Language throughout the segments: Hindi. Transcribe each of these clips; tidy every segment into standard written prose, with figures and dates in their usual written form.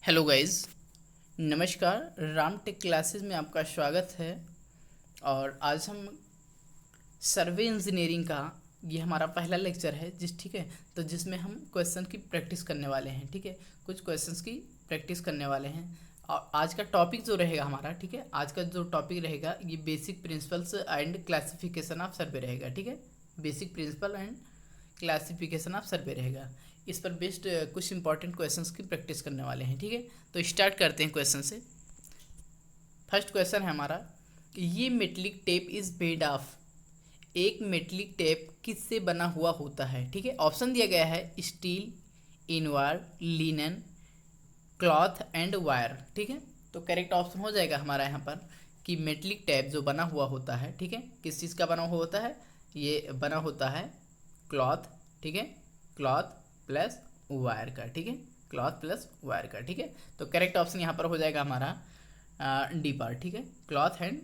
हेलो गाइस, नमस्कार। राम टेक क्लासेस में आपका स्वागत है। और आज हम सर्वे इंजीनियरिंग का ये हमारा पहला लेक्चर है ठीक है। तो जिसमें हम क्वेश्चन की प्रैक्टिस करने वाले हैं। ठीक है, कुछ क्वेश्चंस की प्रैक्टिस करने वाले हैं। और आज का टॉपिक जो रहेगा हमारा, ठीक है, आज का जो टॉपिक रहेगा ये basic principles and classification of सर्वे रहेगा। ठीक है, basic principle and classification of सर्वे रहेगा। इस पर बेस्ड कुछ इंपॉर्टेंट क्वेश्चंस की प्रैक्टिस करने वाले हैं। ठीक है, तो स्टार्ट करते हैं क्वेश्चन से। फर्स्ट क्वेश्चन है हमारा, ये metallic tape is made of. एक मेटलिक टेप किससे बना हुआ होता है? ठीक है, ऑप्शन दिया गया है steel, Invar, linen, cloth and wire. ठीक है, तो करेक्ट ऑप्शन हो जाएगा हमारा यहाँ पर कि मेटलिक टेप जो बना हुआ होता है, ठीक है, किस चीज़ का बना हुआ होता है? ये बना होता है क्लॉथ। ठीक है, क्लॉथ प्लस वायर का। ठीक है, क्लॉथ प्लस वायर का। ठीक है, तो करेक्ट ऑप्शन यहाँ पर हो जाएगा हमारा डी पार्ट। ठीक है, क्लॉथ एंड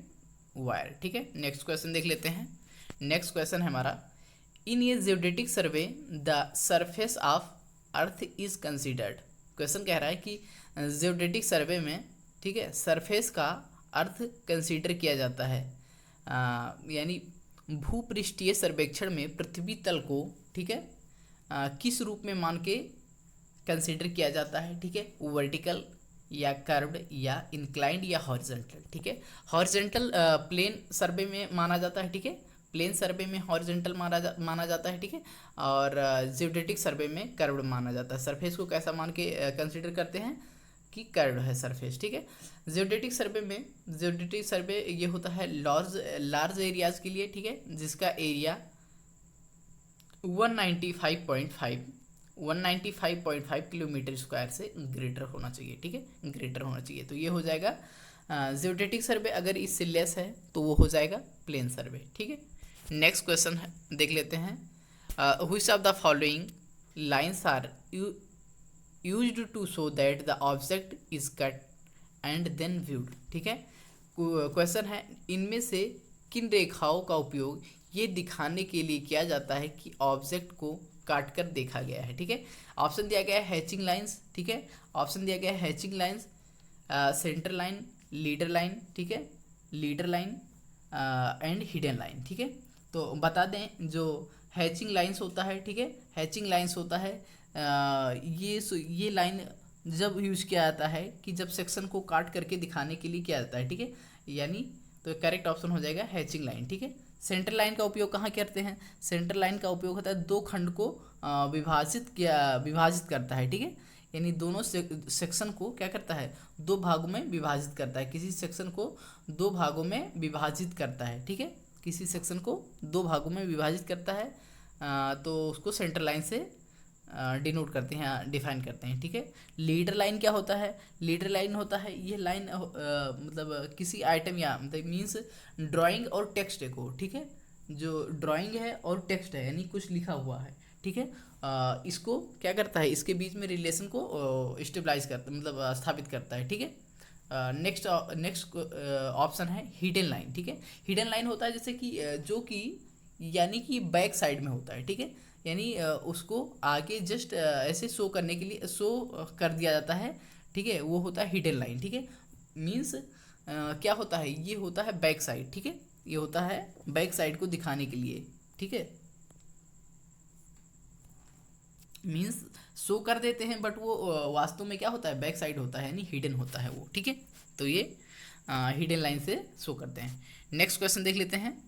वायर। ठीक है, नेक्स्ट क्वेश्चन देख लेते हैं। नेक्स्ट क्वेश्चन है हमारा, in a geodetic survey the surface of earth is considered. Question कह रहा है कि जियोडेटिक सर्वे में, ठीक है, सरफेस का अर्थ कंसीडर किया जाता है। यानी भूपृष्ठीय सर्वेक्षण में पृथ्वी तल को, ठीक है, किस रूप में मान के कंसीडर किया जाता है? ठीक है, वर्टिकल या कर्व्ड या इंक्लाइंड या हॉरिजेंटल। ठीक है, हॉरिजेंटल प्लेन सर्वे में माना जाता है। ठीक है, प्लेन सर्वे में हॉरिजेंटल माना जाता है। ठीक है, और जियोडेटिक सर्वे में कर्व्ड माना जाता है। सरफेस को कैसा मान के कंसीडर करते हैं कि कर्व्ड है सरफेस। ठीक है, जियोडेटिक सर्वे ये होता है लार्ज एरियाज के लिए। ठीक है, जिसका एरिया 195.5 किलोमीटर स्क्वायर से ग्रेटर होना चाहिए। ठीक है, ग्रेटर होना चाहिए, तो ये हो जाएगा जियोडेटिक सर्वे। अगर इससे लेस है तो वो हो जाएगा प्लेन सर्वे। ठीक है, नेक्स्ट क्वेश्चन देख लेते हैं। Which of the following lines are used to show that the object is cut and then viewed. ठीक है, क्वेश्चन है, इनमें से किन रेखाओं का उपयोग ये दिखाने के लिए किया जाता है कि ऑब्जेक्ट को काट कर देखा गया है? ठीक है, ऑप्शन दिया गया है हैचिंग लाइंस। ठीक है, ऑप्शन दिया गया है hatching lines, centre line, leader line. ठीक है, leader line and hidden line. ठीक है, तो बता दें जो हैचिंग लाइंस होता है, ठीक है, हैचिंग लाइंस होता है ये लाइन जब यूज किया जाता है कि जब सेक्शन को काट करके दिखाने के लिए किया जाता है। ठीक है, यानी तो करेक्ट ऑप्शन हो जाएगा हैचिंग लाइन। ठीक है, सेंटर लाइन का उपयोग कहाँ करते हैं? सेंटर लाइन का उपयोग होता है दो खंड को विभाजित करता है। ठीक है, यानी दोनों सेक्शन को क्या करता है? दो भागों में विभाजित करता है। किसी सेक्शन को दो भागों में विभाजित करता है। ठीक है, किसी सेक्शन को दो भागों में विभाजित करता है, तो उसको सेंटर लाइन से डिनोट करते हैं, डिफाइन करते हैं। ठीक है, लीडर लाइन क्या होता है? लीडर लाइन होता है ये लाइन मतलब किसी आइटम या मतलब मीन्स ड्राइंग और टेक्स्ट को, ठीक है, जो ड्राइंग है और टेक्स्ट है यानी कुछ लिखा हुआ है। ठीक है, इसको क्या करता है? इसके बीच में रिलेशन को स्टेबलाइज करता मतलब स्थापित करता है। ठीक है, नेक्स्ट नेक्स्ट ऑप्शन है हिडन लाइन। ठीक है, हिडन लाइन होता है जैसे कि जो कि यानी कि बैक साइड में होता है। ठीक है, यानी उसको आगे जस्ट ऐसे शो करने के लिए शो कर दिया जाता है। ठीक है, वो होता है हिडन लाइन। ठीक है, मीन्स क्या होता है? ये होता है बैक साइड। ठीक है, ये होता है बैक साइड को दिखाने के लिए। ठीक है, मीन्स शो कर देते हैं बट वो वास्तव में क्या होता है? बैक साइड होता है यानी हिडन होता है वो। ठीक है, तो ये हिडन लाइन से शो करते हैं। नेक्स्ट क्वेश्चन देख लेते हैं।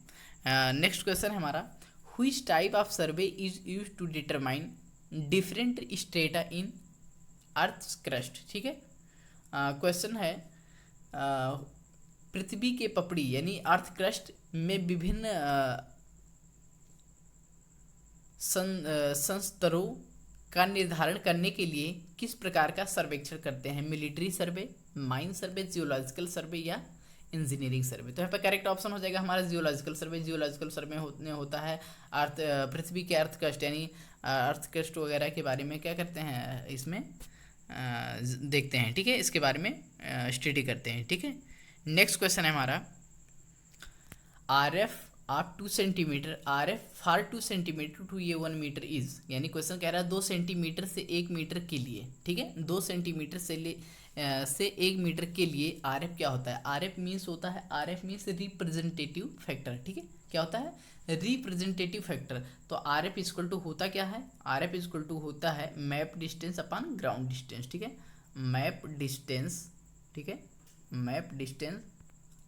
नेक्स्ट क्वेश्चन है हमारा, which type of survey is use to determine different strata in earth crust. ठीक है, क्वेश्चन है पृथ्वी के पपड़ी यानी अर्थ क्रस्ट में विभिन्न संस्तरों का निर्धारण करने के लिए किस प्रकार का सर्वेक्षण करते हैं? Military survey, mine survey, geological survey या इंजीनियरिंग सर्वे? तो यहाँ पर करेक्ट ऑप्शन हो जाएगा हमारा जियोलॉजिकल सर्वे। जियोलॉजिकल सर्वे होता है अर्थ पृथ्वी के अर्थ क्रस्ट यानी अर्थ क्रस्ट वगैरह के बारे में क्या करते हैं? इसमें देखते हैं। ठीक है, इसके बारे में स्टडी करते हैं। ठीक है, नेक्स्ट क्वेश्चन है हमारा, RF आप 2 centimetre R F for 2 centimetre to ये 1 मीटर इज, यानी क्वेश्चन कह रहा है 2 सेंटीमीटर से 1 मीटर के लिए, ठीक है, 2 सेंटीमीटर से 1 मीटर के लिए आर एफ क्या होता है। आर एफ मीन्स होता है, R F means representative factor, ठीक है, क्या होता है, रिप्रेजेंटेटिव फैक्टर। तो आर एफ इक्वल टू होता क्या है, आर एफ इक्वल टू होता है map distance upon ground distance, ठीक है, मैप डिस्टेंस, ठीक है, map distance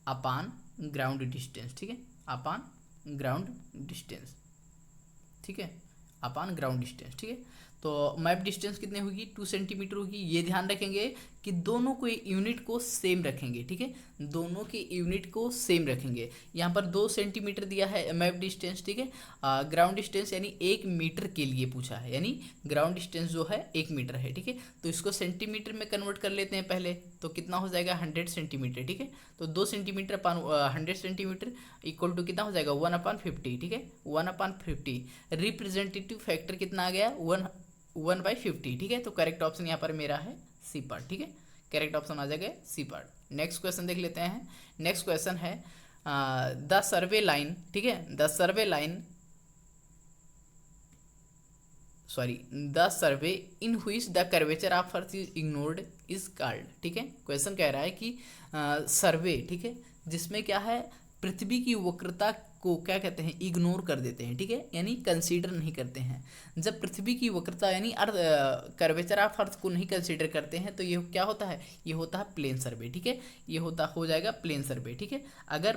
upon ground distance, ठीक है, अपॉन ग्राउंड डिस्टेंस, ठीक है, अपॉन ग्राउंड डिस्टेंस, ठीक है। तो मैप डिस्टेंस कितने होगी, 2 सेंटीमीटर होगी। ये ध्यान रखेंगे कि दोनों को यूनिट को सेम रखेंगे, ठीक है, दोनों के यूनिट को सेम रखेंगे। यहाँ पर 2 सेंटीमीटर दिया है मैप डिस्टेंस, ठीक है, ग्राउंड डिस्टेंस यानी 1 मीटर के लिए पूछा है, यानी ग्राउंड डिस्टेंस जो है 1 मीटर है, ठीक है। तो इसको सेंटीमीटर में कन्वर्ट कर लेते हैं पहले, तो कितना हो जाएगा 100 सेंटीमीटर, ठीक है। तो 2 centimetre upon 100 centimetre equal to कितना हो जाएगा 1/50, ठीक है, 1/50। रिप्रेजेंटेटिव फैक्टर कितना आ गया 1/50, ठीक है। तो करेक्ट ऑप्शन यहाँ पर मेरा है सी पार्ट, ठीक है, करेक्ट ऑप्शन आ जाएगा सी पार्ट। नेक्स्ट क्वेश्चन देख लेते हैं। नेक्स्ट क्वेश्चन है द सर्वे लाइन, ठीक है, the survey line the survey in which the curvature of earth is ignored is called, ठीक है। क्वेश्चन कह रहा है कि सर्वे, ठीक है, जिसमें क्या है पृथ्वी की वक्रता को क्या कहते हैं, इग्नोर कर देते हैं, ठीक है, यानी कंसीडर नहीं करते हैं। जब पृथ्वी की वक्रता यानी अर्थ कर्वेचर ऑफ अर्थ को नहीं कंसीडर करते हैं तो ये क्या होता है, ये होता है प्लेन सर्वे, ठीक है, ये हो जाएगा प्लेन सर्वे, ठीक है। अगर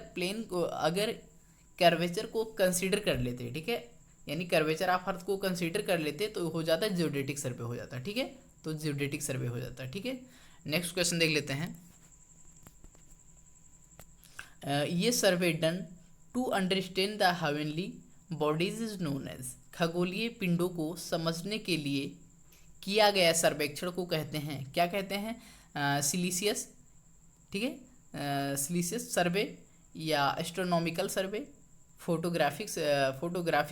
कर्वेचर को कंसीडर कर लेते हैं, ठीक है, यानी कर्वेचर ऑफ अर्थ को कंसीडर कर लेते तो हो जाता है जियोडेटिक सर्वे हो जाता है, ठीक है, तो जियोडेटिक सर्वे हो जाता है, ठीक है। नेक्स्ट क्वेश्चन देख लेते हैं। ये survey done to understand the heavenly bodies is known as, खगोलीय पिंडों को समझने के लिए किया गया सर्वेक्षण को कहते हैं, क्या कहते हैं, सिलीसियस, ठीक है, सिलीसियस सर्वे या एस्ट्रोनॉमिकल सर्वे, फोटोग्राफिक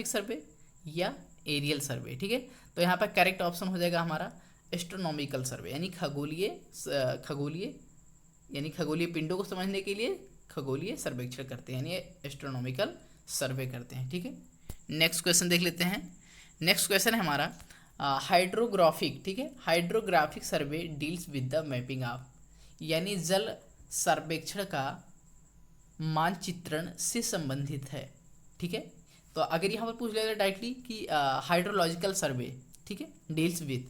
सर्वे या एरियल सर्वे, ठीक है। तो यहाँ पर करेक्ट ऑप्शन हो जाएगा हमारा एस्ट्रोनॉमिकल सर्वे, यानी खगोलीय पिंडों को समझने के लिए खगोलीय सर्वेक्षण करते हैं, यानी एस्ट्रोनॉमिकल सर्वे करते हैं, ठीक है। नेक्स्ट क्वेश्चन देख लेते हैं। नेक्स्ट क्वेश्चन है हमारा हाइड्रोग्राफिक, ठीक है, hydrographic survey deals with the mapping of, यानी जल सर्वेक्षण का मानचित्रण से संबंधित है, ठीक है। तो अगर यहाँ पर पूछ लिया जाए डायरेक्टली कि हाइड्रोलॉजिकल सर्वे, ठीक है, डील्स विथ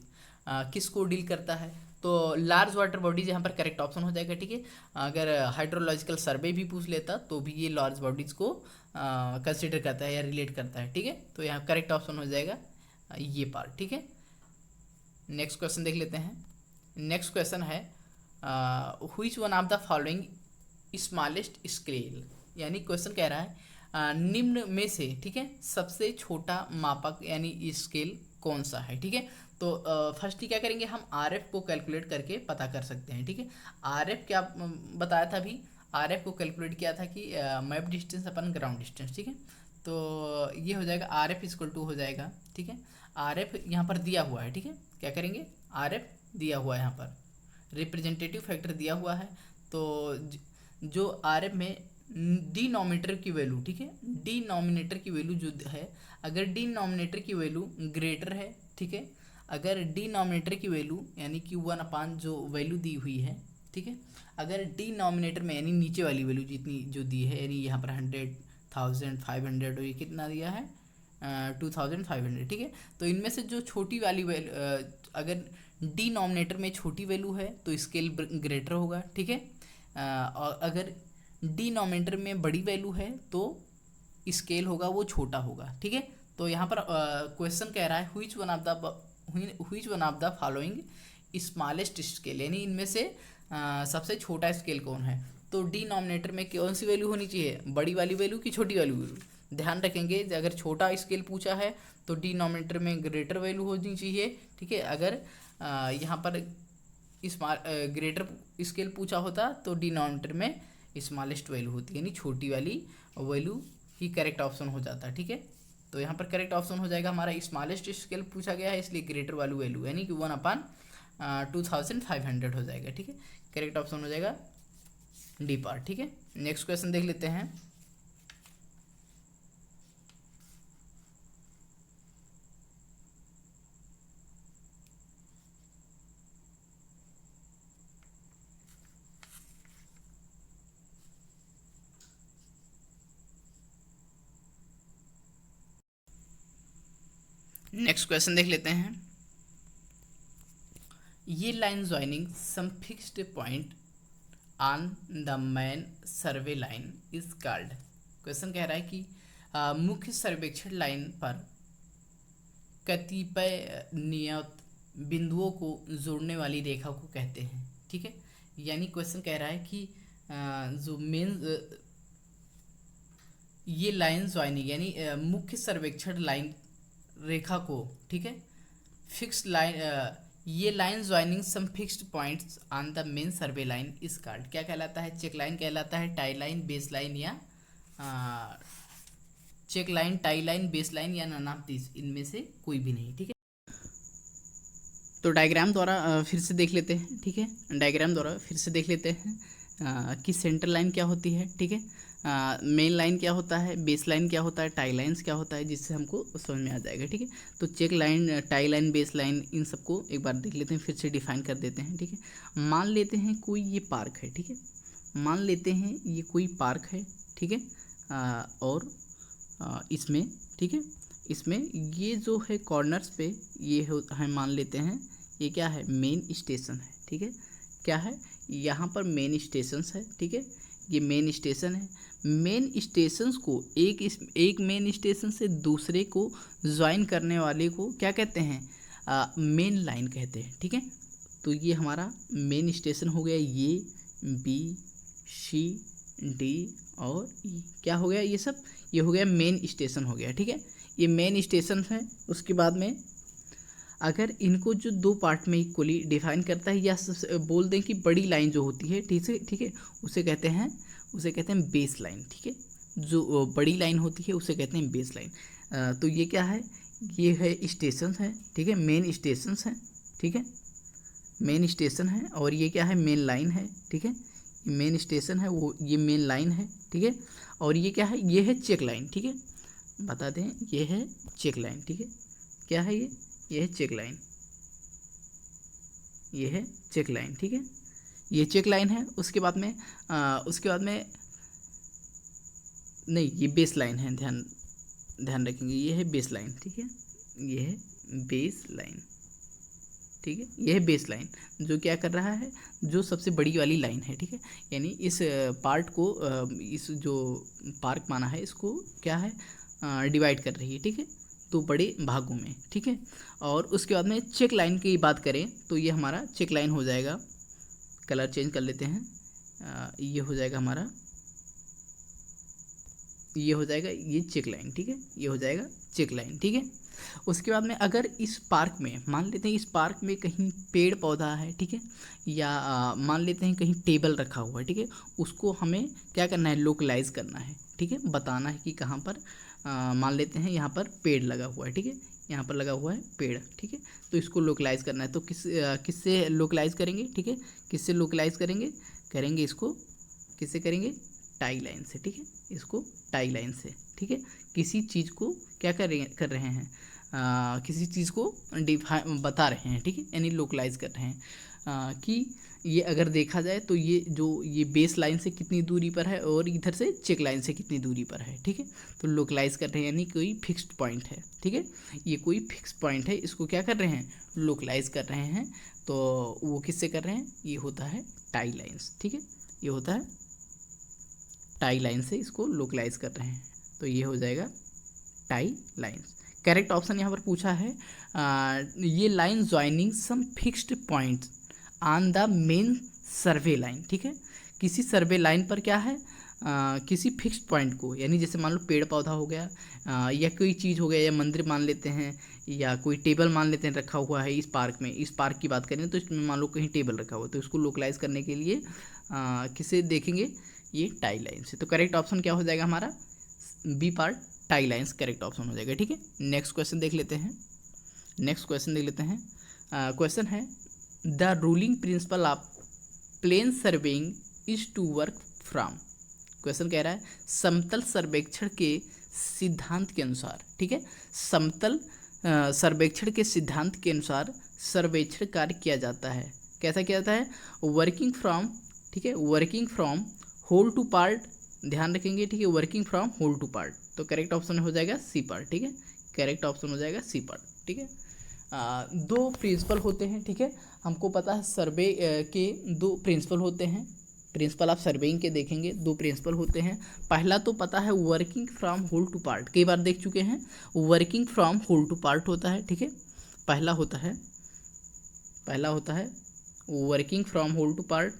किसको डील करता है, तो लार्ज वाटर बॉडीज यहाँ पर करेक्ट ऑप्शन हो जाएगा, ठीक है। अगर हाइड्रोलॉजिकल सर्वे भी पूछ लेता तो भी ये लार्ज बॉडीज को कंसिडर करता है या रिलेट करता है, ठीक है। तो यहाँ करेक्ट ऑप्शन हो जाएगा ये पार्ट, ठीक है। नेक्स्ट क्वेश्चन देख लेते हैं। नेक्स्ट क्वेश्चन है which one of the following smallest scale, यानी क्वेश्चन कह रहा है निम्न में से, ठीक है, सबसे छोटा मापक यानी स्केल कौन सा है, ठीक है। तो फर्स्ट ही क्या करेंगे हम आर एफ को कैलकुलेट करके पता कर सकते हैं, ठीक है। आर एफ क्या बताया था अभी, आर एफ को कैलकुलेट किया था कि मैप डिस्टेंस अपन ग्राउंड डिस्टेंस, ठीक है। तो ये हो जाएगा आर एफ इक्वल टू हो जाएगा, ठीक है, आर एफ यहाँ पर दिया हुआ है, ठीक है, क्या करेंगे आर एफ दिया हुआ है, यहाँ पर रिप्रेजेंटेटिव फैक्टर दिया हुआ है। तो जो आर एफ में डिनोमिनेटर की वैल्यू, ठीक है, डिनोमिनेटर की वैल्यू जो है, अगर डिनोमिनेटर की वैल्यू ग्रेटर है, ठीक है, अगर डिनोमिनेटर की वैल्यू यानी कि 1/, जो वैल्यू दी हुई है, ठीक है, अगर डिनोमिनेटर में यानी नीचे वाली वैल्यू जितनी जो दी है, यानी यहाँ पर 100, 1000, 500 और ये कितना दिया है 2500, ठीक है। तो इनमें से जो छोटी वाली वैल्यू, अगर डिनोमिनेटर में छोटी वैल्यू है तो स्केल ग्रेटर होगा, ठीक है, और अगर डिनोमिनेटर में बड़ी वैल्यू है तो स्केल होगा वो छोटा होगा, ठीक है। तो यहाँ पर क्वेश्चन कह रहा है which one of the following smallest scale, यानी इनमें से सबसे छोटा स्केल कौन है। तो डिनोमिनेटर में कौन सी वैल्यू होनी चाहिए, बड़ी वाली वैल्यू की छोटी वाली वैल्यू, ध्यान रखेंगे अगर छोटा स्केल पूछा है तो डिनोमिनेटर में ग्रेटर वैल्यू होनी चाहिए, ठीक है। अगर यहाँ पर ग्रेटर स्केल पूछा होता तो डिनोमिनेटर में स्मॉलेस्ट वैल्यू होती है, यानी छोटी वाली वैल्यू ही करेक्ट ऑप्शन हो जाता है, ठीक है। तो यहाँ पर करेक्ट ऑप्शन हो जाएगा हमारा स्मॉलेस्ट स्केल पूछा गया है इसलिए ग्रेटर वाली वैल्यू यानी कि 1/2500 हो जाएगा, ठीक है, करेक्ट ऑप्शन हो जाएगा डी पार्ट, ठीक है। नेक्स्ट क्वेश्चन देख लेते हैं। नेक्स्ट क्वेश्चन देख लेते हैं। ये line joining some fixed point on the main survey line is called. Question कह रहा है कि मुख्य सर्वेक्षण लाइन पर कतिपय नियत बिंदुओं को जोड़ने वाली रेखा को कहते हैं। ठीक है, यानी क्वेश्चन कह रहा है कि जो मेन ये लाइन ज्वाइनिंग यानी मुख्य सर्वेक्षण लाइन रेखा को, ठीक है, फिक्स्ड लाइन ये line joining some fixed points on the main survey line is called क्या कहलाता है? चेक लाइन कहलाता है, टाई लाइन, बेस लाइन या check line, tie line, base line या नन ऑफ दिस, इनमें से कोई भी नहीं। ठीक है, तो डायग्राम द्वारा फिर से देख लेते हैं। ठीक है, डायग्राम द्वारा फिर से देख लेते हैं कि सेंटर लाइन क्या होती है। ठीक है, मेन लाइन क्या होता है, बेस लाइन क्या होता है, टाई लाइन्स क्या होता है, जिससे हमको समझ में आ जाएगा। ठीक है, तो check line, tie line, base line, इन सबको एक बार देख लेते हैं, फिर से डिफाइन कर देते हैं। ठीक है, मान लेते हैं कोई ये पार्क है। ठीक है, मान लेते हैं ये कोई पार्क है। ठीक है, और इसमें, ठीक है, इसमें ये जो है कॉर्नर्स पे ये है, मान लेते हैं ये क्या है, मेन स्टेशन है। ठीक है, क्या है, यहाँ पर मेन स्टेशन है। ठीक है, ये मेन स्टेशन है। मेन स्टेशंस को एक मेन स्टेशन से दूसरे को ज्वाइन करने वाले को क्या कहते हैं? मेन लाइन कहते हैं। ठीक है, तो ये हमारा मेन स्टेशन हो गया, ये बी, सी, डी और ई, क्या हो गया ये सब? ये हो गया मेन स्टेशन हो गया। ठीक है, ये मेन स्टेशन है। उसके बाद में अगर इनको जो दो पार्ट में इक्वली डिफाइन करता है, या बोल दें कि बड़ी लाइन जो होती है, ठीक है, उसे कहते हैं बेस लाइन। ठीक है, जो बड़ी लाइन होती है उसे कहते हैं बेस लाइन। तो ये क्या है, ये है स्टेशन है। ठीक है, मेन स्टेशन है। ठीक है, मेन स्टेशन है, और ये क्या है, मेन लाइन है। ठीक है, मेन स्टेशन है, वो ये मेन लाइन है। ठीक है, और ये क्या है, ये है चेक लाइन। ठीक है, बता दें ये है चेक लाइन। ठीक है, क्या है ये है चेक लाइन, ये है चेक लाइन। ठीक है, ये चेक लाइन है। उसके बाद में नहीं, ये बेस लाइन है, ध्यान रखेंगे, ये है बेस लाइन। ठीक है, ये है बेस लाइन। ठीक है, ये है बेस लाइन, जो क्या कर रहा है, जो सबसे बड़ी वाली लाइन है। ठीक है, यानी इस पार्ट को, इस जो पार्क माना है, इसको क्या है, डिवाइड कर रही है। ठीक है, तो बड़े भागों में। ठीक है, और उसके बाद में चेक लाइन की बात करें तो ये हमारा चेक लाइन हो जाएगा। कलर चेंज कर लेते हैं, ये हो जाएगा हमारा, ये हो जाएगा ये चेक लाइन। ठीक है, ये हो जाएगा चेक लाइन। ठीक है, उसके बाद में अगर इस पार्क में, मान लेते हैं इस पार्क में कहीं पेड़ पौधा है। ठीक है, या मान लेते हैं कहीं टेबल रखा हुआ है। ठीक है, उसको हमें क्या करना है, लोकलाइज करना है। ठीक है, बताना है कि कहाँ पर, मान लेते हैं यहाँ पर पेड़ लगा हुआ है। ठीक है, यहाँ पर लगा हुआ है पेड़। ठीक है, तो इसको लोकलाइज करना है, तो किससे लोकलाइज करेंगे? ठीक है, किससे लोकलाइज करेंगे इसको किससे करेंगे? टाई लाइन से। ठीक है, इसको टाई लाइन से। ठीक है, किसी चीज़ को क्या कर रहे हैं, किसी चीज़ को बता रहे हैं। ठीक है, यानी लोकलाइज कर रहे हैं कि ये अगर देखा जाए तो ये बेस लाइन से कितनी दूरी पर है और इधर से चेक लाइन से कितनी दूरी पर है। ठीक है, तो लोकलाइज कर रहे हैं, यानी कोई फिक्स्ड पॉइंट है। ठीक है, ये कोई फिक्स पॉइंट है, इसको क्या कर रहे हैं, लोकलाइज कर रहे हैं। तो वो किससे कर रहे हैं? ये होता है टाई लाइन्स। ठीक है, ये होता है टाई लाइन से इसको लोकलाइज कर रहे हैं, तो ये हो जाएगा टाई लाइन्स। करेक्ट ऑप्शन यहाँ पर पूछा है, ये line joining some fixed points on the main survey line. ठीक है, किसी सर्वे लाइन पर क्या है, किसी फिक्स्ड पॉइंट को, यानी जैसे मान लो पेड़ पौधा हो गया, या कोई चीज़ हो गया, या मंदिर मान लेते हैं, या कोई टेबल मान लेते हैं रखा हुआ है इस पार्क में। इस पार्क की बात करें तो इसमें मान लो कहीं टेबल रखा हुआ है, तो इसको लोकलाइज करने के लिए किसे देखेंगे, ये टाई लाइन से। तो करेक्ट ऑप्शन क्या हो जाएगा हमारा? B part, tie lines correct option हो जाएगा। ठीक है, नेक्स्ट क्वेश्चन देख लेते हैं। क्वेश्चन है, the ruling principle of plane surveying is to work from. Question कह रहा है समतल सर्वेक्षण के सिद्धांत के अनुसार। ठीक है, समतल सर्वेक्षण के सिद्धांत के अनुसार सर्वेक्षण कार्य किया जाता है। कैसा किया जाता है? वर्किंग फ्रॉम, ठीक है, working from whole to part, ध्यान रखेंगे। ठीक है, working from whole to part, तो करेक्ट ऑप्शन हो जाएगा सी पार्ट। ठीक है, करेक्ट ऑप्शन हो जाएगा सी पार्ट। ठीक है। दो प्रिंसिपल होते हैं, ठीक है, हमको पता है सर्वे के दो प्रिंसिपल होते हैं। प्रिंसिपल आप सर्वेइंग के देखेंगे, दो प्रिंसिपल होते हैं। पहला तो पता है working from whole to part, कई बार देख चुके हैं। Working from whole to part होता है, ठीक है, पहला होता है working from whole to part,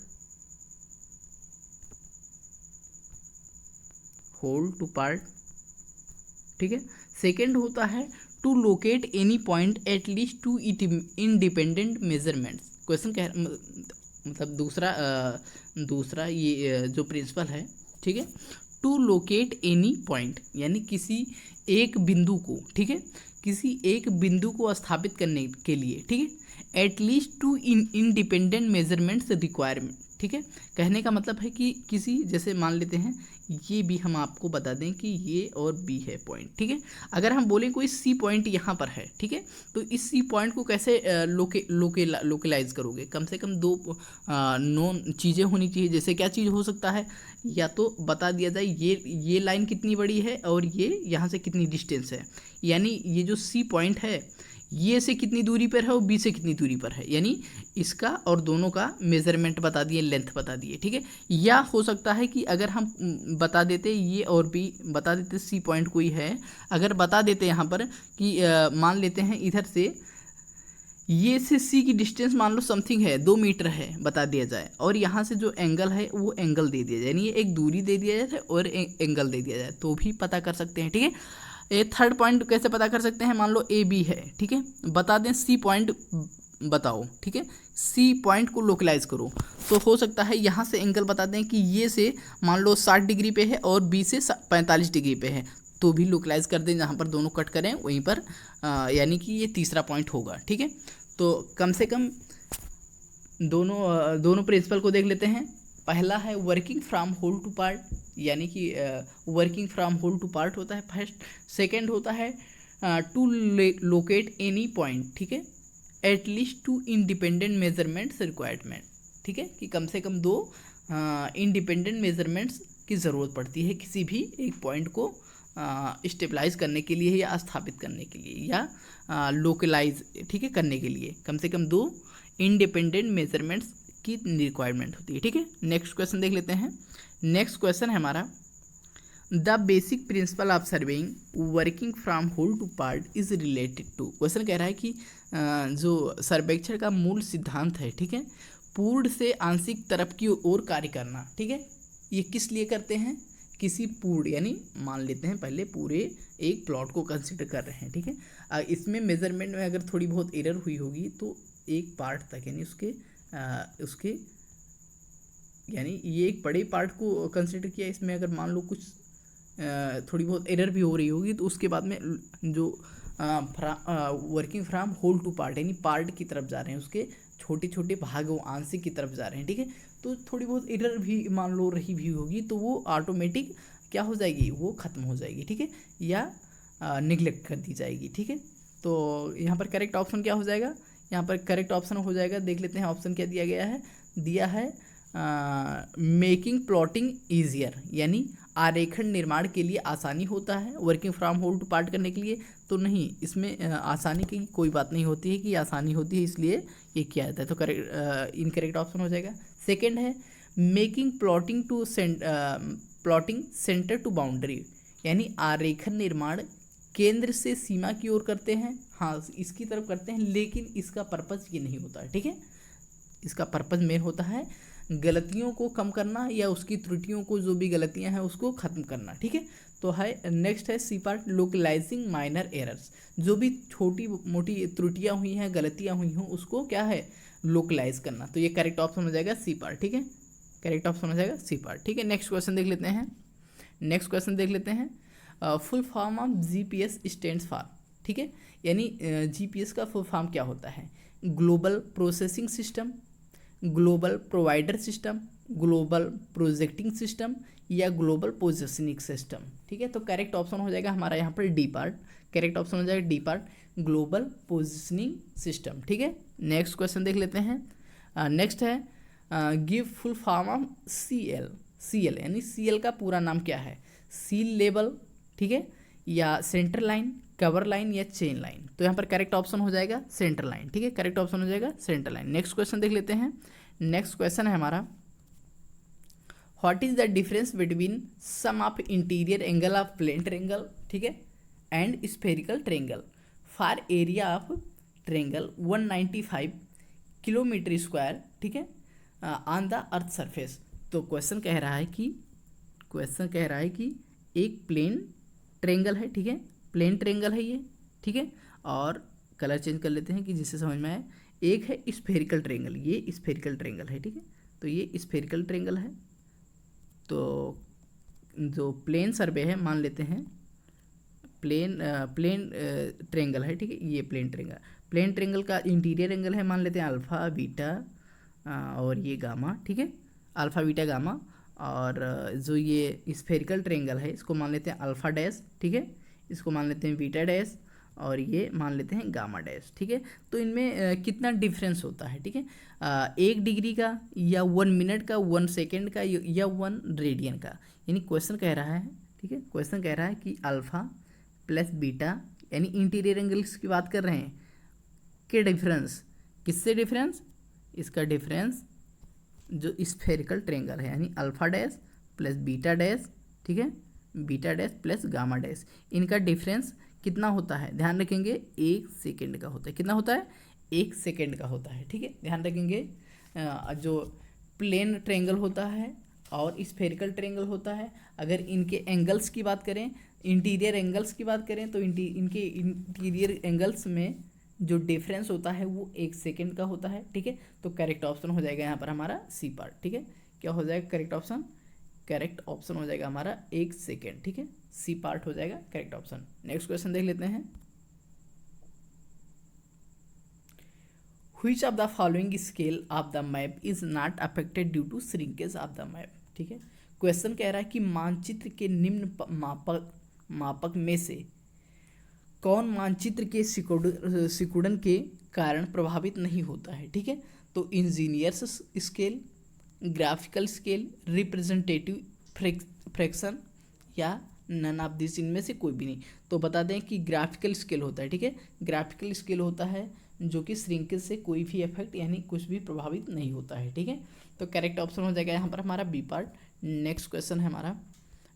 ठीक है। सेकेंड होता है to locate any point at least two independent measurements. Question कह मतलब दूसरा ये जो प्रिंसिपल है, ठीक है, टू लोकेट एनी पॉइंट यानी किसी एक बिंदु को, ठीक है, किसी एक बिंदु को स्थापित करने के लिए, ठीक है, at least two independent measurements requirement, ठीक है। कहने का मतलब है कि किसी, जैसे मान लेते हैं ये भी हम आपको बता दें कि ये और बी है पॉइंट, ठीक है। अगर हम बोलें कोई सी पॉइंट यहाँ पर है, ठीक है, तो इस सी पॉइंट को कैसे लोकेलाइज करोगे? कम से कम दो नोन चीज़ें होनी चाहिए। जैसे क्या चीज़ हो सकता है, या तो बता दिया जाए ये लाइन कितनी बड़ी है और ये यहाँ से कितनी डिस्टेंस है, यानी ये जो सी पॉइंट है ये से कितनी दूरी पर है और बी से कितनी दूरी पर है, यानी इसका और दोनों का मेजरमेंट बता दिए, लेंथ बता दिए, ठीक है। या हो सकता है कि अगर हम बता देते ये और बी बता देते, सी पॉइंट कोई है, अगर बता देते यहाँ पर कि मान लेते हैं इधर से ये से सी की डिस्टेंस मान लो समथिंग है 2 मीटर है, बता दिया जाए, और यहाँ से जो एंगल है वो एंगल दे दिया जाए, यानी एक दूरी दे दिया जाए और एंगल दे दिया जाए, तो भी पता कर सकते हैं, ठीक है। ये थर्ड पॉइंट कैसे पता कर सकते हैं? मान लो ए बी है, ठीक है, बता दें सी पॉइंट बताओ, ठीक है, सी पॉइंट को लोकलाइज करो, तो हो सकता है यहाँ से एंगल बता दें कि ये से मान लो 60 डिग्री पे है और बी से 45 डिग्री पे है, तो भी लोकलाइज कर दें, जहाँ पर दोनों कट करें वहीं पर, यानी कि ये तीसरा पॉइंट होगा, ठीक है। तो कम से कम दोनों प्रिंसिपल को देख लेते हैं। पहला है working from whole to part, यानी कि working from whole to part होता है फर्स्ट। सेकंड होता है टू लोकेट एनी पॉइंट, ठीक है, at least two independent measurements requirement, ठीक है, कि कम से कम दो इंडिपेंडेंट मेजरमेंट्स की ज़रूरत पड़ती है किसी भी एक पॉइंट को स्टेबलाइज करने के लिए या स्थापित करने के लिए या लोकलाइज, ठीक है, करने के लिए कम से कम दो इंडिपेंडेंट मेजरमेंट्स की रिक्वायरमेंट होती है, ठीक है। नेक्स्ट क्वेश्चन देख लेते हैं। नेक्स्ट क्वेश्चन है हमारा, the basic principle of surveying working from whole to part is related to. Question कह रहा है कि जो सर्वेक्षण का मूल सिद्धांत है, ठीक है, पूर्ण से आंशिक तरफ की ओर कार्य करना, ठीक है, ये किस लिए करते हैं? किसी पूर्ण, यानी मान लेते हैं पहले पूरे एक प्लॉट को कंसिडर कर रहे हैं, ठीक है, इसमें मेजरमेंट में अगर थोड़ी बहुत एरर हुई होगी तो एक पार्ट तक, यानी उसके यानी ये एक बड़े पार्ट को कंसिडर किया, इसमें अगर मान लो कुछ थोड़ी बहुत एरर भी हो रही होगी तो उसके बाद में जो working from whole to part, यानी पार्ट की तरफ जा रहे हैं, उसके छोटे छोटे भागों आंशिक की तरफ जा रहे हैं, ठीक है, तो थोड़ी बहुत एरर भी मान लो रही भी होगी तो वो ऑटोमेटिक क्या हो जाएगी, वो ख़त्म हो जाएगी, ठीक है, या निगलेक्ट कर दी जाएगी, ठीक है। तो यहाँ पर करेक्ट ऑप्शन क्या हो जाएगा? यहाँ पर करेक्ट ऑप्शन हो जाएगा, देख लेते हैं ऑप्शन क्या दिया है मेकिंग प्लॉटिंग ईजियर, यानी आरेखन निर्माण के लिए आसानी होता है working from whole to part करने के लिए। तो नहीं, इसमें आसानी की कोई बात नहीं होती है कि आसानी होती है इसलिए ये किया जाता है, तो करेक्ट इनकरेक्ट ऑप्शन हो जाएगा। सेकंड है making plotting centre to boundary, यानी आरेखन निर्माण केंद्र से सीमा की ओर करते हैं, हाँ इसकी तरफ करते हैं, लेकिन इसका पर्पज़ ये नहीं होता है, ठीक है, इसका पर्पज़ मेन होता है गलतियों को कम करना या उसकी त्रुटियों को, जो भी गलतियां हैं उसको ख़त्म करना, ठीक है। तो है नेक्स्ट है सी पार्ट लोकलाइजिंग माइनर एरर्स, जो भी छोटी मोटी त्रुटियां हुई हैं, गलतियां हुई हों, उसको क्या है लोकलाइज करना, तो ये करेक्ट ऑप्शन हो जाएगा सी पार्ट, ठीक है, करेक्ट ऑप्शन हो जाएगा सी पार्ट, ठीक है। नेक्स्ट क्वेश्चन देख लेते हैं। Full form of GPS stands for, ठीक है, यानी जीपीएस का फुल फॉर्म क्या होता है? Global processing system, global provider system, global projecting system या ग्लोबल पोजिशनिंग सिस्टम, ठीक है। तो करेक्ट ऑप्शन हो जाएगा हमारा यहाँ पर डी पार्ट, करेक्ट ऑप्शन हो जाएगा D part, global positioning system, ठीक है। नेक्स्ट क्वेश्चन देख लेते हैं। नेक्स्ट है give full form of CL, यानी सीएल का पूरा नाम क्या है? सील लेवल, ठीक है, या सेंटर लाइन, कवर लाइन या चेन लाइन। तो यहाँ पर करेक्ट ऑप्शन हो जाएगा सेंटर लाइन, ठीक है, करेक्ट ऑप्शन हो जाएगा सेंटर लाइन। नेक्स्ट क्वेश्चन देख लेते हैं। नेक्स्ट क्वेश्चन है हमारा, what is the difference between sum of interior angle of plane triangle, ठीक है, and spherical triangle for area of triangle 195 kilometre square, ठीक है, ऑन द अर्थ सरफेस। तो क्वेश्चन कह रहा है कि एक प्लेन ट्रेंगल है, ठीक है, प्लेन ट्रेंगल है ये, ठीक है, और कलर चेंज कर लेते हैं कि जिससे समझ में आए। एक है स्फेरिकल ट्रेंगल, ये स्फेरिकल ट्रेंगल है, ठीक है, तो ये स्फेरिकल ट्रेंगल है। तो जो प्लेन सर्वे है मान लेते हैं प्लेन ट्रेंगल है, ठीक है, ये प्लेन ट्रेंगल का इंटीरियर एंगल है मान लेते हैं अल्फ़ा बीटा और ये गामा, ठीक है, अल्फ़ा बीटा गामा। और जो ये स्फेरिकल ट्रेंगल है इसको मान लेते हैं अल्फ़ा डैश, ठीक है, इसको मान लेते हैं बीटा डैश और ये मान लेते हैं गामा डैश, ठीक है। तो इनमें कितना डिफरेंस होता है, ठीक है, 1 डिग्री का या 1 मिनट का, 1 सेकेंड का या 1 रेडियन का। यानी क्वेश्चन कह रहा है, ठीक है, क्वेश्चन कह रहा है कि अल्फ़ा प्लस बीटा यानी इंटीरियर एंगल्स की बात कर रहे हैं के डिफरेंस, किससे डिफरेंस, इसका डिफरेंस जो स्फेरिकल ट्रेंगल है यानी alpha dash plus beta dash, ठीक है, beta dash plus gamma dash, इनका डिफरेंस कितना होता है, ध्यान रखेंगे 1 सेकेंड का होता है। कितना होता है, 1 सेकेंड का होता है, ठीक है, ध्यान रखेंगे। जो प्लेन ट्रेंगल होता है और स्फेरिकल ट्रेंगल होता है, अगर इनके एंगल्स की बात करें, इंटीरियर एंगल्स की बात करें, तो इनके इंटीरियर एंगल्स में जो डिफरेंस होता है वो 1 सेकेंड का होता है, ठीक है। तो करेक्ट ऑप्शन हो जाएगा यहाँ पर हमारा सी पार्ट, ठीक है। क्या हो जाएगा करेक्ट ऑप्शन, करेक्ट ऑप्शन हो जाएगा हमारा 1 सेकेंड, ठीक है, सी पार्ट हो जाएगा करेक्ट ऑप्शन। नेक्स्ट क्वेश्चन देख लेते हैं। Which of the following scale of the map is not affected due to shrinkage of the map, ठीक है। क्वेश्चन कह रहा है कि मानचित्र के निम्न मापक में से कौन मानचित्र के सिकुड़न के कारण प्रभावित नहीं होता है, ठीक है। तो engineers scale, graphical scale, representative fraction या नन ऑफ दिस, इनमें से कोई भी नहीं। तो बता दें कि ग्राफिकल स्केल होता है, ठीक है, ग्राफिकल स्केल होता है जो कि श्रिंकेज से कोई भी इफेक्ट यानी कुछ भी प्रभावित नहीं होता है, ठीक है। तो करेक्ट ऑप्शन हो जाएगा यहाँ पर हमारा बी पार्ट। नेक्स्ट क्वेश्चन है हमारा,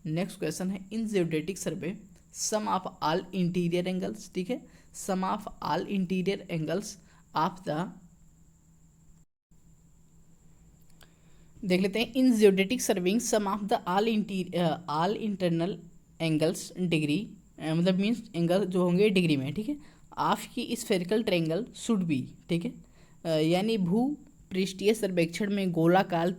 नेक्स्ट क्वेश्चन है in geodetic survey sum of all interior angles, ठीक है, sum of all interior angles of the, देख लेते हैं। In geodetic surveying sum of the all internal angles degree, मतलब मीन्स एंगल जो होंगे डिग्री में, ठीक है, ऑफ की स्फेरिकल ट्रायंगल शुड बी, ठीक है, यानी भू पृष्ठीय सर्वेक्षण में गोलाकार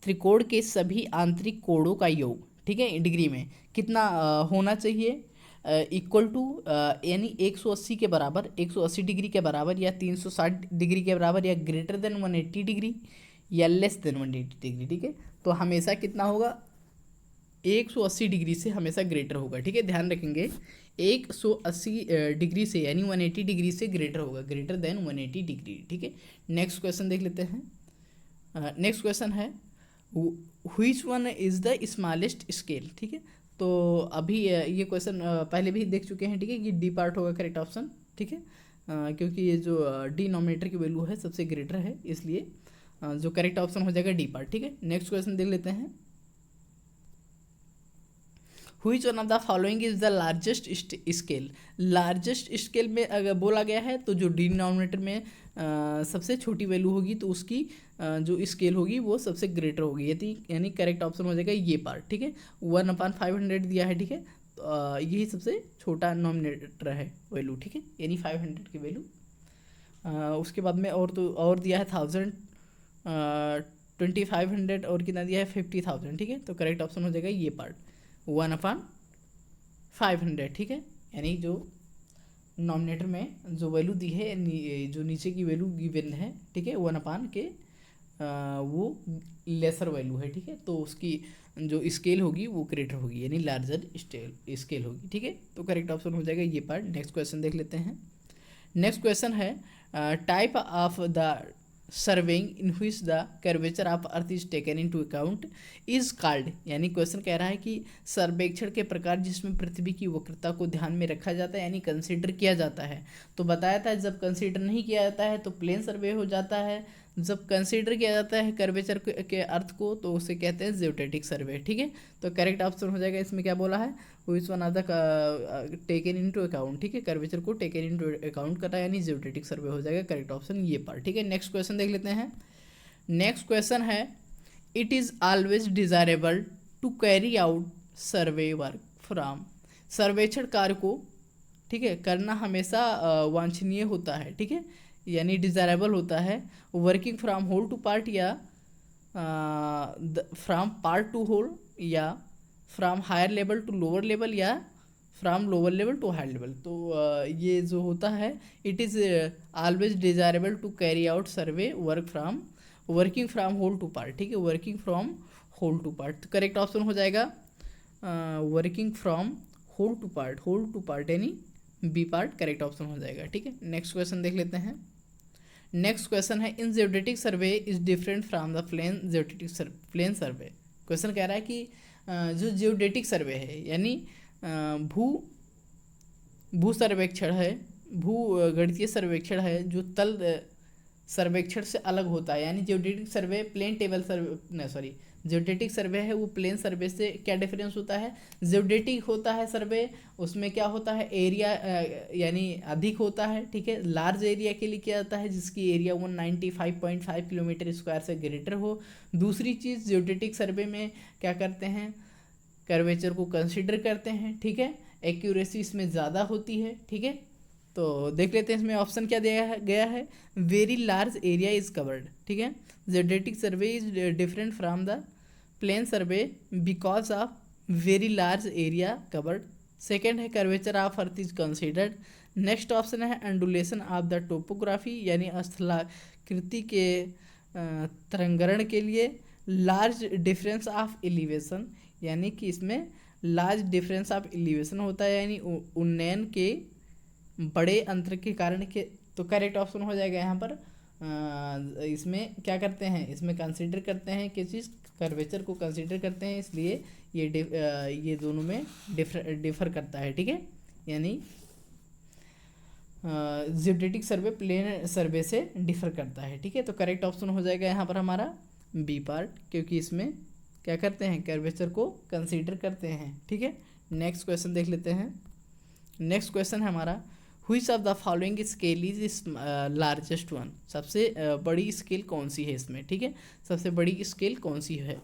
त्रिकोण के सभी आंतरिक कोणों का योग, ठीक है, डिग्री में कितना होना चाहिए, इक्वल टू यानी 180 के बराबर, 180 डिग्री के बराबर या 360 डिग्री के बराबर या ग्रेटर देन 180 डिग्री या लेस देन 180 डिग्री, ठीक है। तो हमेशा कितना होगा, 180 डिग्री से हमेशा ग्रेटर होगा, ठीक है, ध्यान रखेंगे 180 डिग्री से यानी 180 डिग्री से ग्रेटर होगा, ग्रेटर देन 180 डिग्री, ठीक है। नेक्स्ट क्वेश्चन देख लेते हैं। नेक्स्ट क्वेश्चन है which one is the smallest scale, ठीक है। तो अभी ये क्वेश्चन पहले भी देख चुके हैं, ठीक है, कि डी पार्ट होगा करेक्ट ऑप्शन, ठीक है, क्योंकि ये जो डिनोमिनेटर की वैल्यू है सबसे ग्रेटर है, इसलिए जो करेक्ट ऑप्शन हो जाएगा डी पार्ट, ठीक है। नेक्स्ट क्वेश्चन देख लेते हैं। Which one of the following is the largest scale, largest scale में अगर बोला गया है तो जो डिनोमिनेटर में सबसे छोटी वैल्यू होगी तो उसकी जो स्केल होगी वो सबसे ग्रेटर होगी, यानी करेक्ट ऑप्शन हो जाएगा ये पार्ट, ठीक है। 1/500 दिया है, ठीक है, तो यही सबसे छोटा नॉमिनेटर है वैल्यू, ठीक है, यानी 500 की वैल्यू। उसके बाद में और दिया है 1000, 2500 और कितना दिया है 50,000, ठीक है। तो करेक्ट ऑप्शन हो जाएगा ये पार्ट 1/500, ठीक है, यानी जो नॉमिनेटर में जो वैल्यू दी है जो नीचे की वैल्यू गिवन है, ठीक है, 1 के वो लेसर वैल्यू है, ठीक है, तो उसकी जो स्केल होगी वो ग्रेटर होगी यानी लार्जर स्केल होगी, ठीक है। तो करेक्ट ऑप्शन हो जाएगा ये पार्ट। नेक्स्ट क्वेश्चन देख लेते हैं। नेक्स्ट क्वेश्चन है type of the surveying in which the curvature of earth is taken into account is called, यानी क्वेश्चन कह रहा है कि सर्वेक्षण के प्रकार जिसमें पृथ्वी की वक्रता को ध्यान में रखा जाता है यानी कंसीडर किया जाता है। तो बताया था जब कंसीडर नहीं किया जाता है तो प्लेन सर्वे हो जाता है, जब कंसीडर किया जाता है कर्वेचर के अर्थ को तो उसे कहते हैं जियोटेटिक सर्वे। ठीक है, तो करेक्ट ऑप्शन हो जाएगा इसमें क्या बोला है, which one are the taken into account. ठीक है, कर्वेचर को टेकन इनटू अकाउंट कर रहा है यानी जियोटेटिक सर्वे हो जाएगा करेक्ट ऑप्शन ये पार्ट। ठीक है, नेक्स्ट क्वेश्चन देख लेते हैं। नेक्स्ट क्वेश्चन है, it is always desirable to carry out survey work from, सर्वेक्षण कार्य को ठीक है करना हमेशा वांछनीय होता है। ठीक है, यानी डिज़ायरेबल होता है, working from whole to part या फ्रॉम पार्ट टू होल या from higher level to lower level या from lower level to higher level. तो ये जो होता है, it is always desirable to carry out survey work from working from whole to part. ठीक है, working from whole to part correct option हो जाएगा working from whole to part यानी बी पार्ट करेक्ट ऑप्शन हो जाएगा। ठीक है, नेक्स्ट क्वेश्चन देख लेते हैं। नेक्स्ट क्वेश्चन है, in geodetic survey is different from the plane survey. Question कह रहा है कि जो जियोडेटिक सर्वे है यानी भू सर्वेक्षण है, भू गणितीय सर्वेक्षण है जो तल सर्वेक्षण से अलग होता है, यानी जियोडेटिक सर्वे प्लेन टेबल सर्वे न सॉरी जियोडेटिक सर्वे है वो प्लेन सर्वे से क्या डिफरेंस होता है, जियोडेटिक होता है सर्वे उसमें क्या होता है एरिया यानी अधिक होता है। ठीक है, लार्ज एरिया के लिए किया जाता है जिसकी एरिया 195.5 किलोमीटर स्क्वायर से ग्रेटर हो। दूसरी चीज़ जियोडेटिक सर्वे में क्या करते हैं, कर्वेचर को कंसिडर करते हैं। ठीक है, एक्यूरेसी इसमें ज़्यादा होती है। ठीक है, तो देख लेते हैं इसमें ऑप्शन क्या दिया गया है, very large area is covered. ठीक है, geodetic survey is different from the plane survey because of very large area covered. Second है curvature of earth is considered. Next option है एंडुलेशन ऑफ द टोपोग्राफी यानी स्थलाकृति के तरंगरण के लिए लार्ज डिफरेंस ऑफ एलिवेशन, यानी कि इसमें लार्ज डिफरेंस ऑफ एलिवेशन होता है यानी उन्नयन के बड़े अंतर के कारण के। तो करेक्ट ऑप्शन हो जाएगा यहाँ पर इसमें क्या करते हैं, इसमें कंसीडर करते हैं किस चीज़, कर्वेचर को कंसीडर करते हैं, इसलिए ये दोनों में डिफर करता है। ठीक है, यानी जियोडेटिक सर्वे प्लेन सर्वे से डिफर करता है। ठीक है, तो करेक्ट ऑप्शन हो जाएगा यहाँ पर हमारा बी पार्ट, क्योंकि इसमें क्या करते हैं कर्वेचर को कंसीडर करते हैं। ठीक है, नेक्स्ट क्वेश्चन देख लेते हैं। नेक्स्ट क्वेश्चन है हमारा, which of the following scale is largest one, सबसे बड़ी स्केल कौन सी है इसमें। ठीक है, सबसे बड़ी स्केल कौन सी है,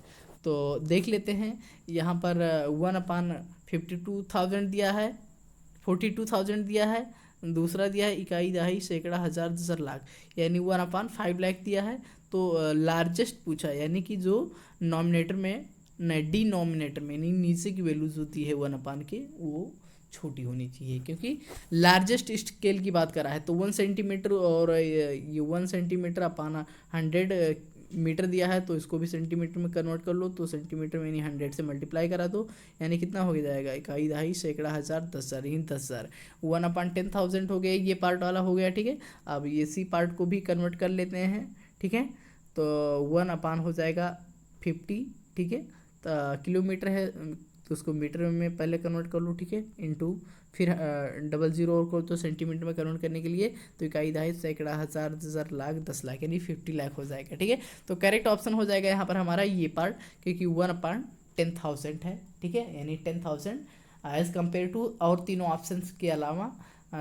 तो देख लेते हैं। यहाँ पर 1/52,000 दिया है, 42,000 दिया है, दूसरा दिया है इकाई दहाई सैकड़ा हज़ार दसर लाख यानी 1/5 लाख दिया है। तो लार्जेस्ट पूछा यानी कि जो नॉमिनेटर में डिनोमिनेटर में यानी नीचे की वैल्यूज होती है 1/, के वो छोटी होनी चाहिए, क्योंकि लार्जेस्ट स्केल की बात कर रहा है। तो 1 सेंटीमीटर और ये 1 सेंटीमीटर अपान 100 मीटर दिया है, तो इसको भी सेंटीमीटर में कन्वर्ट कर लो, तो सेंटीमीटर में यानी 100 से मल्टीप्लाई करा दो, यानी कितना हो जाएगा इकाई दहाई सैकड़ा हज़ार 10,000 यानी 10,000 1/10,000 हो गया, ये पार्ट वाला हो गया। ठीक है, अब ये सी पार्ट को भी कन्वर्ट कर लेते हैं। ठीक है, तो 1/, हो जाएगा 50। ठीक है, तो किलोमीटर है तो उसको मीटर में पहले कन्वर्ट कर लो। ठीक है, इनटू फिर 00 और को तो सेंटीमीटर में कन्वर्ट करने के लिए तो इकाई दहाई सैकड़ा हज़ार दसर लाख 10 लाख यानी 50 लाख हो जाएगा। ठीक है, तो करेक्ट ऑप्शन हो जाएगा यहाँ पर हमारा ये पार्ट, क्योंकि 1/10,000 है। ठीक है, यानी 10,000 एज कम्पेयर टू और तीनों ऑप्शन के अलावा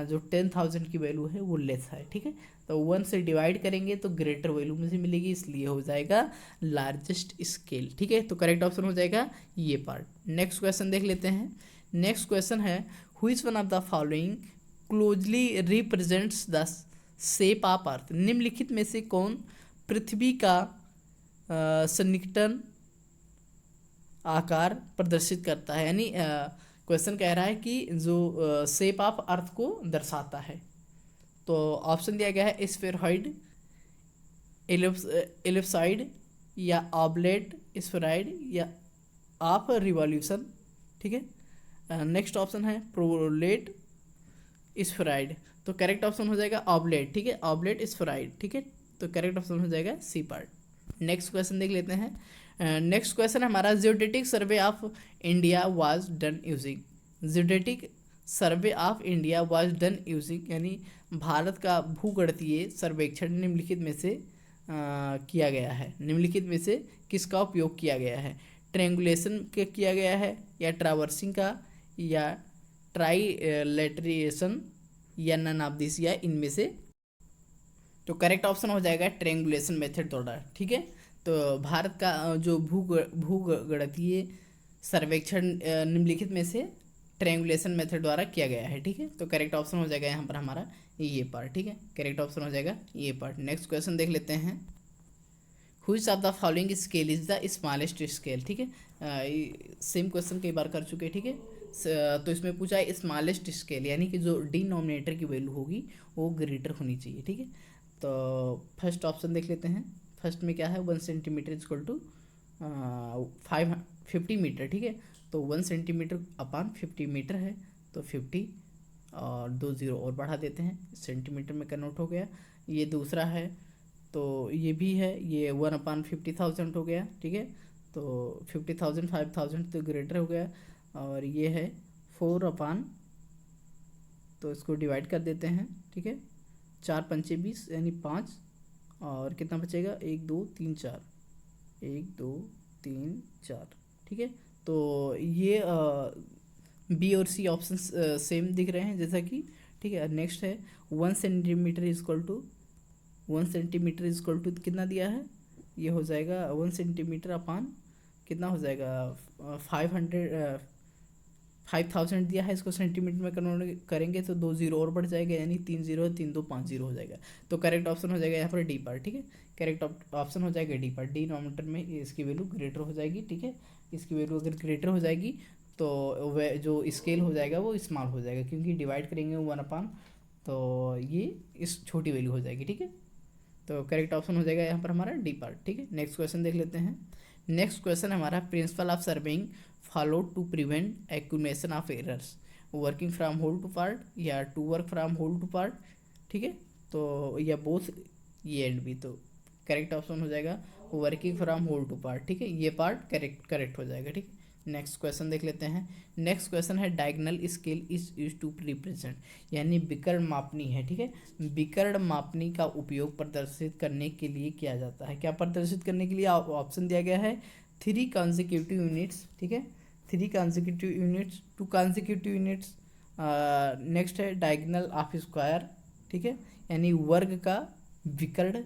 जो 10,000 की वैल्यू है वो लेस है। ठीक है, तो 1 से डिवाइड करेंगे तो ग्रेटर वैल्यू मुझे मिलेगी, इसलिए हो जाएगा लार्जेस्ट स्केल। ठीक है, तो करेक्ट ऑप्शन हो जाएगा ये पार्ट। नेक्स्ट क्वेश्चन देख लेते हैं। नेक्स्ट क्वेश्चन है, which one of the following closely represents the shape of earth, निम्नलिखित में से कौन पृथ्वी का सन्निकटन आकार प्रदर्शित करता है, यानी क्वेश्चन कह रहा है कि जो शेप ऑफ अर्थ को दर्शाता है। तो ऑप्शन दिया गया है स्फेरॉइड, एलिप्सॉइड या ऑब्लेट स्फेरॉइड या ऑफ रिवॉल्यूशन। ठीक है, नेक्स्ट ऑप्शन है प्रोलेट स्फेरॉइड, तो करेक्ट ऑप्शन हो जाएगा ऑब्लेट। ठीक है, ऑब्लेट स्फेरॉइड। ठीक है, तो करेक्ट ऑप्शन हो जाएगा सी पार्ट। नेक्स्ट क्वेश्चन देख लेते हैं। नेक्स्ट क्वेश्चन हमारा geodetic survey of India was done using. Geodetic survey of India was done using यानी भारत का भूगणितीय सर्वेक्षण निम्नलिखित में से किया गया है। निम्नलिखित में से किसका उपयोग किया गया है? ट्रेंगुलेशन के किया गया है, या ट्रावर्सिंग का, या ट्राइलेटरेशन, या नन ऑफ दिस, या इनमें से। तो करेक्ट ऑप्शन हो जाएगा ट्रेंगुलेशन मेथड द्वारा। ठीक है, तो भारत का जो भूगणितीय सर्वेक्षण निम्नलिखित में से ट्रेंगुलेशन मेथड द्वारा किया गया है। ठीक है, तो करेक्ट ऑप्शन हो जाएगा यहाँ पर हमारा ये पार्ट। ठीक है, करेक्ट ऑप्शन हो जाएगा ये पार्ट। नेक्स्ट क्वेश्चन देख लेते हैं। Which of the following scale is the smallest scale. ठीक है, सेम क्वेश्चन कई बार कर चुके हैं। ठीक है, तो इसमें पूछा है स्मॉलेस्ट स्केल यानी कि जो डिनोमिनेटर की वैल्यू होगी वो ग्रेटर होनी चाहिए। ठीक है, तो फर्स्ट ऑप्शन देख लेते हैं। फर्स्ट में क्या है, 1 सेंटीमीटर इक्वल टू 50 मीटर। ठीक है, तो 1 सेंटीमीटर अपान 50 मीटर है, तो 50 और 2 0 और बढ़ा देते हैं, सेंटीमीटर में कन्वर्ट हो गया। ये दूसरा है, तो ये भी है, ये 1/50,000 हो गया। ठीक है, तो 50,000 5,000 तो ग्रेटर हो गया। और ये है 4 तो इसको डिवाइड कर देते हैं। ठीक है, 4 पंचे 20 यानी 5, और कितना बचेगा, 1 2 3 4, 1 2 3 4। ठीक है, तो ये बी और सी ऑप्शन सेम दिख रहे हैं जैसा कि। ठीक है, नेक्स्ट है 1 centimetre equal to 1 centimetre equal to कितना दिया है, ये हो जाएगा 1 सेंटीमीटर अपान कितना हो जाएगा 5,000 दिया है। इसको सेंटीमीटर में कन्वर्ट करेंगे तो 2 0 और बढ़ जाएगा, यानी 3 0 3 2 5 0 हो जाएगा। तो करेक्ट ऑप्शन हो जाएगा यहाँ पर डी पार्ट। ठीक है, करेक्ट ऑप्शन हो जाएगा डी पार्ट। डिनोमिनेटर में इसकी वैल्यू ग्रेटर हो जाएगी। ठीक है, इसकी वैल्यू अगर ग्रेटर हो जाएगी तो वह जो स्केल हो जाएगा वो स्मॉल हो जाएगा, क्योंकि डिवाइड करेंगे 1 तो ये इस छोटी वैल्यू हो जाएगी। ठीक है, तो करेक्ट ऑप्शन हो जाएगा यहाँ पर हमारा डी पार्ट। ठीक है, नेक्स्ट क्वेश्चन देख लेते हैं। नेक्स्ट क्वेश्चन हमारा principle of surveying followed to prevent accumulation of errors, working from whole to part, या to work from whole to part. ठीक है, तो या बोथ ये एंड बी। तो करेक्ट ऑप्शन हो जाएगा working from whole to part. ठीक है, ये पार्ट करेक्ट हो जाएगा। ठीक है, नेक्स्ट क्वेश्चन देख लेते हैं। नेक्स्ट क्वेश्चन है diagonal scale is use to represent यानी विकर्ण मापनी है। ठीक है, विकर्ण मापनी का उपयोग प्रदर्शित करने के लिए किया जाता है। क्या प्रदर्शित करने के लिए ऑप्शन दिया गया है, 3 consecutive यूनिट्स। ठीक है, 3 consecutive units, 2 consecutive units. Next है डायगोनल ऑफ स्क्वायर। ठीक है, यानी वर्ग का विकर्ण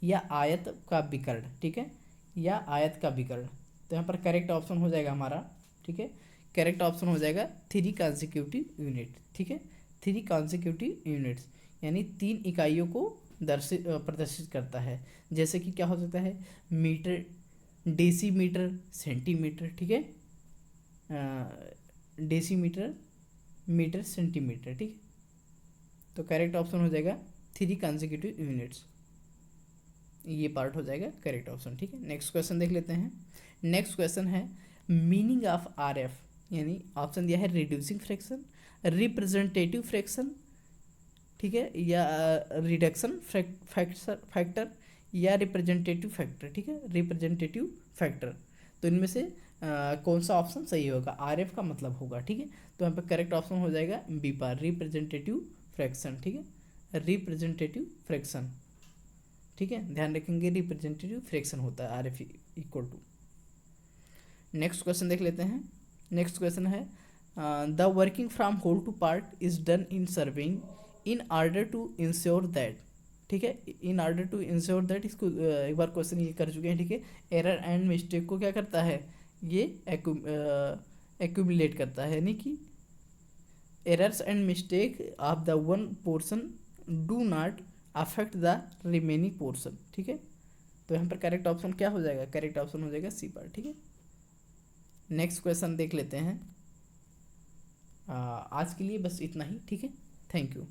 या आयत का विकर्ण। ठीक है, या आयत का विकर्ण। तो यहाँ पर करेक्ट ऑप्शन हो जाएगा हमारा। ठीक है, करेक्ट ऑप्शन हो जाएगा 3 consecutive यूनिट। ठीक है, 3 consecutive यूनिट्स यानी 3 इकाइयों को प्रदर्शित करता है। जैसे कि क्या हो सकता है, मीटर, डेसीमीटर, सेंटीमीटर। ठीक है, डेसीमीटर, मीटर, सेंटीमीटर। ठीक है, तो करेक्ट ऑप्शन हो जाएगा 3 consecutive यूनिट्स, ये पार्ट हो जाएगा करेक्ट ऑप्शन। ठीक है, नेक्स्ट क्वेश्चन देख लेते हैं। नेक्स्ट क्वेश्चन है मीनिंग ऑफ आर एफ यानी ऑप्शन दिया है रिड्यूसिंग फ्रैक्शन, रिप्रेजेंटेटिव फ्रैक्शन। ठीक है, या रिडक्शन फैक्टर, या रिप्रेजेंटेटिव फैक्टर। ठीक है, रिप्रेजेंटेटिव फैक्टर। तो इनमें से कौन सा ऑप्शन सही होगा, आर एफ का मतलब होगा। ठीक है, तो यहाँ पर करेक्ट ऑप्शन हो जाएगा बी पार, रिप्रेजेंटेटिव फ्रैक्शन। ठीक है, रिप्रेजेंटेटिव फ्रैक्शन। ठीक है, ध्यान रखेंगे रिप्रेजेंटेटिव फ्रैक्शन होता है R F equal to. Next question देख लेते हैं। नेक्स्ट क्वेश्चन है the working from whole to part is done in serving in order to ensure that. ठीक है, in order to ensure that, इसको एक बार क्वेश्चन ये कर चुके हैं। ठीक है, एरर एंड मिस्टेक को क्या करता है, ये एक्यूमुलेट करता है, यानी कि errors and mistake of the one portion do not affect the remaining portion. ठीक है, तो यहाँ पर करेक्ट ऑप्शन क्या हो जाएगा, करेक्ट ऑप्शन हो जाएगा सी पार्ट। ठीक है, नेक्स्ट क्वेश्चन देख लेते हैं। आज के लिए बस इतना ही। ठीक है, थैंक यू।